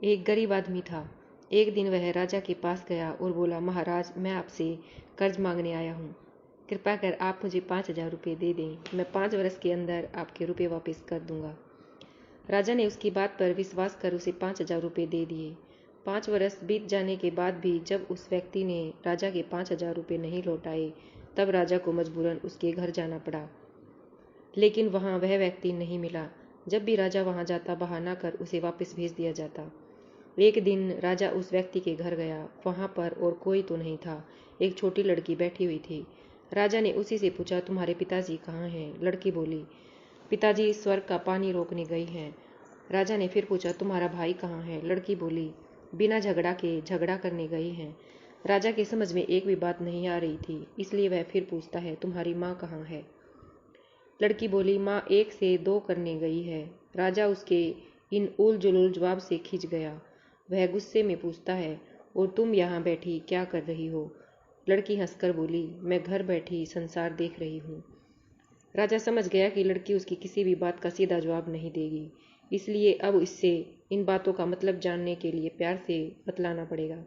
एक गरीब आदमी था। एक दिन वह राजा के पास गया और बोला, महाराज, मैं आपसे कर्ज मांगने आया हूँ। कृपा कर आप मुझे 5,000 रुपये दे दें। मैं 5 वर्ष के अंदर आपके रुपये वापस कर दूंगा। राजा ने उसकी बात पर विश्वास कर उसे 5,000 रुपये दे दिए। 5 वर्ष बीत जाने के बाद भी जब उस व्यक्ति ने राजा के 5,000 रुपये नहीं लौटाए, तब राजा को मजबूरन उसके घर जाना पड़ा। लेकिन वहाँ वह व्यक्ति नहीं मिला। जब भी राजा वहाँ जाता, बहाना कर उसे वापस भेज दिया जाता। एक दिन राजा उस व्यक्ति के घर गया। वहाँ पर और कोई तो नहीं था। एक छोटी लड़की बैठी हुई थी। राजा ने उसी से पूछा, तुम्हारे पिताजी कहाँ हैं? लड़की बोली, पिताजी स्वर्ग का पानी रोकने गई हैं। राजा ने फिर पूछा, तुम्हारा भाई कहाँ है? लड़की बोली, बिना झगड़ा के झगड़ा करने गई हैं। राजा की समझ में एक भी बात नहीं आ रही थी, इसलिए वह फिर पूछता है, तुम्हारी माँ कहाँ है? लड़की बोली, माँ 1 से 2 करने गई है। राजा उसके इन उल जुलूल जवाब से खिंच गया। वह गुस्से में पूछता है, और तुम यहाँ बैठी क्या कर रही हो? लड़की हंसकर बोली, मैं घर बैठी संसार देख रही हूँ। राजा समझ गया कि लड़की उसकी किसी भी बात का सीधा जवाब नहीं देगी, इसलिए अब इससे इन बातों का मतलब जानने के लिए प्यार से बतलाना पड़ेगा।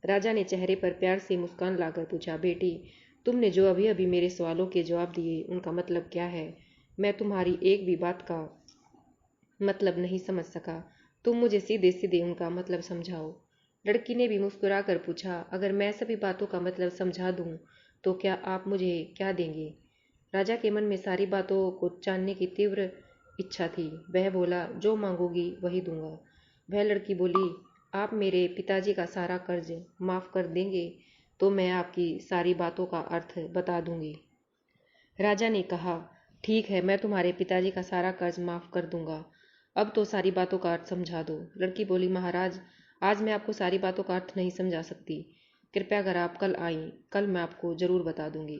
राजा ने चेहरे पर प्यार से मुस्कान लाकर पूछा, बेटी, तुमने जो अभी अभी मेरे सवालों के जवाब दिए, उनका मतलब क्या है? मैं तुम्हारी एक भी बात का मतलब नहीं समझ सका। तुम मुझे सीधे सीधे उनका मतलब समझाओ। लड़की ने भी मुस्कुरा कर पूछा, अगर मैं सभी बातों का मतलब समझा दूं, तो क्या आप मुझे क्या देंगे? राजा के मन में सारी बातों को जानने की तीव्र इच्छा थी। वह बोला, जो मांगोगी वही दूंगा। वह लड़की बोली, आप मेरे पिताजी का सारा कर्ज माफ कर देंगे तो मैं आपकी सारी बातों का अर्थ बता दूंगी। राजा ने कहा, ठीक है, मैं तुम्हारे पिताजी का सारा कर्ज माफ कर दूंगा। अब तो सारी बातों का अर्थ समझा दो। लड़की बोली, महाराज, आज मैं आपको सारी बातों का अर्थ नहीं समझा सकती। कृपया अगर आप कल आईं, कल मैं आपको जरूर बता दूंगी।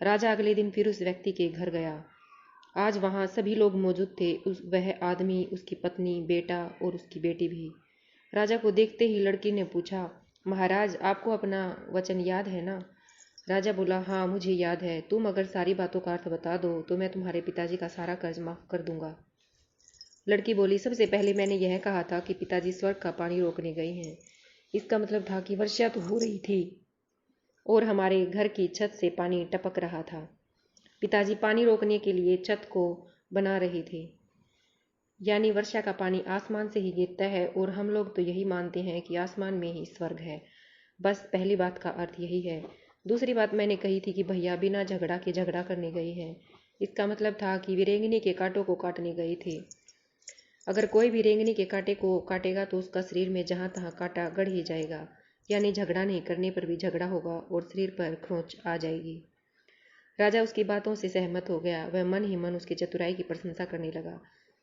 राजा अगले दिन फिर उस व्यक्ति के घर गया। आज वहाँ सभी लोग मौजूद थे। वह आदमी, उसकी पत्नी, बेटा और उसकी बेटी भी। राजा को देखते ही लड़की ने पूछा, महाराज, आपको अपना वचन याद है ना? राजा बोला, हाँ, मुझे याद है। तुम अगर सारी बातों का अर्थ बता दो तो मैं तुम्हारे पिताजी का सारा कर्ज माफ कर दूंगा। लड़की बोली, सबसे पहले मैंने यह कहा था कि पिताजी स्वर्ग का पानी रोकने गए हैं। इसका मतलब था कि वर्षा तो हो रही थी और हमारे घर की छत से पानी टपक रहा था। पिताजी पानी रोकने के लिए छत को बना रहे थे, यानी वर्षा का पानी आसमान से ही गिरता है और हम लोग तो यही मानते हैं कि आसमान में ही स्वर्ग है। बस पहली बात का अर्थ यही है। दूसरी बात मैंने कही थी कि भैया बिना झगड़ा के झगड़ा करने गए हैं। इसका मतलब था कि वे रेंगनी के कांटों को काटने गए थे। अगर कोई भी रेंगनी के कांटे को काटेगा तो उसका शरीर में जहाँ तहाँ कांटा गड़ ही जाएगा, यानी झगड़ा नहीं करने पर भी झगड़ा होगा और शरीर पर खरोंच आ जाएगी। राजा उसकी बातों से सहमत हो गया। वह मन ही मन उसकी चतुराई की प्रशंसा करने लगा।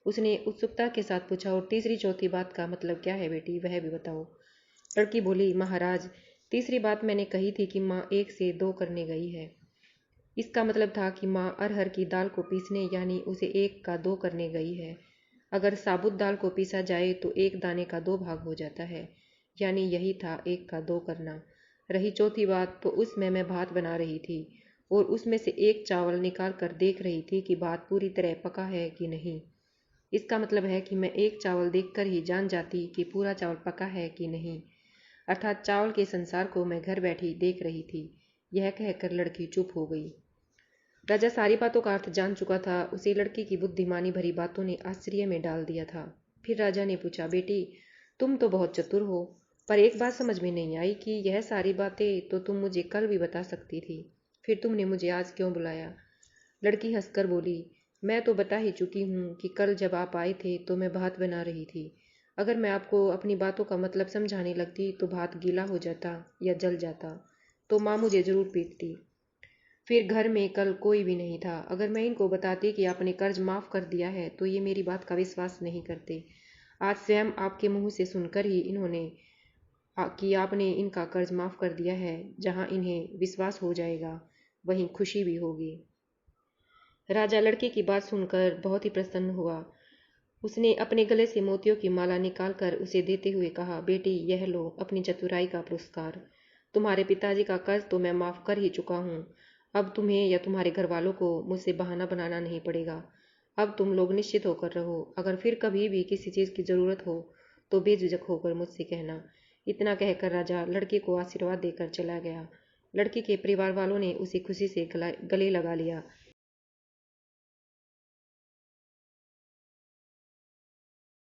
उसने उत्सुकता के साथ पूछा, और तीसरी चौथी बात का मतलब क्या है बेटी, वह भी बताओ। लड़की बोली, महाराज, तीसरी बात मैंने कही थी कि माँ 1 से 2 करने गई है। इसका मतलब था कि माँ अरहर की दाल को पीसने, यानी उसे 1 का 2 करने गई है। अगर साबुत दाल को पीसा जाए तो 1 दाने का 2 भाग हो जाता है, यानी यही था 1 का 2 करना। रही चौथी बात, तो उसमें मैं भात बना रही थी और उसमें से 1 चावल निकाल कर देख रही थी कि भात पूरी तरह पका है कि नहीं। इसका मतलब है कि मैं 1 चावल देखकर ही जान जाती कि पूरा चावल पका है कि नहीं। अर्थात चावल के संसार को मैं घर बैठी देख रही थी। यह कहकर लड़की चुप हो गई। राजा सारी बातों का अर्थ जान चुका था। उसे लड़की की बुद्धिमानी भरी बातों ने आश्चर्य में डाल दिया था। फिर राजा ने पूछा, बेटी, तुम तो बहुत चतुर हो, पर एक बात समझ में नहीं आई कि यह सारी बातें तो तुम मुझे कल भी बता सकती थी, फिर तुमने मुझे आज क्यों बुलाया? लड़की हंसकर बोली, मैं तो बता ही चुकी हूँ कि कल जब आप आए थे तो मैं भात बना रही थी। अगर मैं आपको अपनी बातों का मतलब समझाने लगती तो भात गीला हो जाता या जल जाता, तो माँ मुझे जरूर पीटती। फिर घर में कल कोई भी नहीं था। अगर मैं इनको बताती कि आपने कर्ज माफ कर दिया है तो ये मेरी बात का विश्वास नहीं करते। आज स्वयं आपके मुंह से सुनकर ही इन्होंने कि आपने इनका कर्ज माफ कर दिया है, जहां इन्हें विश्वास हो जाएगा वहीं खुशी भी होगी। राजा लड़के की बात सुनकर बहुत ही प्रसन्न हुआ। उसने अपने गले से मोतियों की माला निकालकर उसे देते हुए कहा, बेटी, यह लो अपनी चतुराई का पुरस्कार। तुम्हारे पिताजी का कर्ज तो मैं माफ कर ही चुका हूँ। अब तुम्हें या तुम्हारे घर वालों को मुझसे बहाना बनाना नहीं पड़ेगा। अब तुम लोग निश्चित होकर रहो। अगर फिर कभी भी किसी चीज़ की ज़रूरत हो तो बेझिझक होकर मुझसे कहना। इतना कहकर राजा लड़के को आशीर्वाद देकर चला गया। लड़के के परिवार वालों ने उसे खुशी से गले लगा लिया।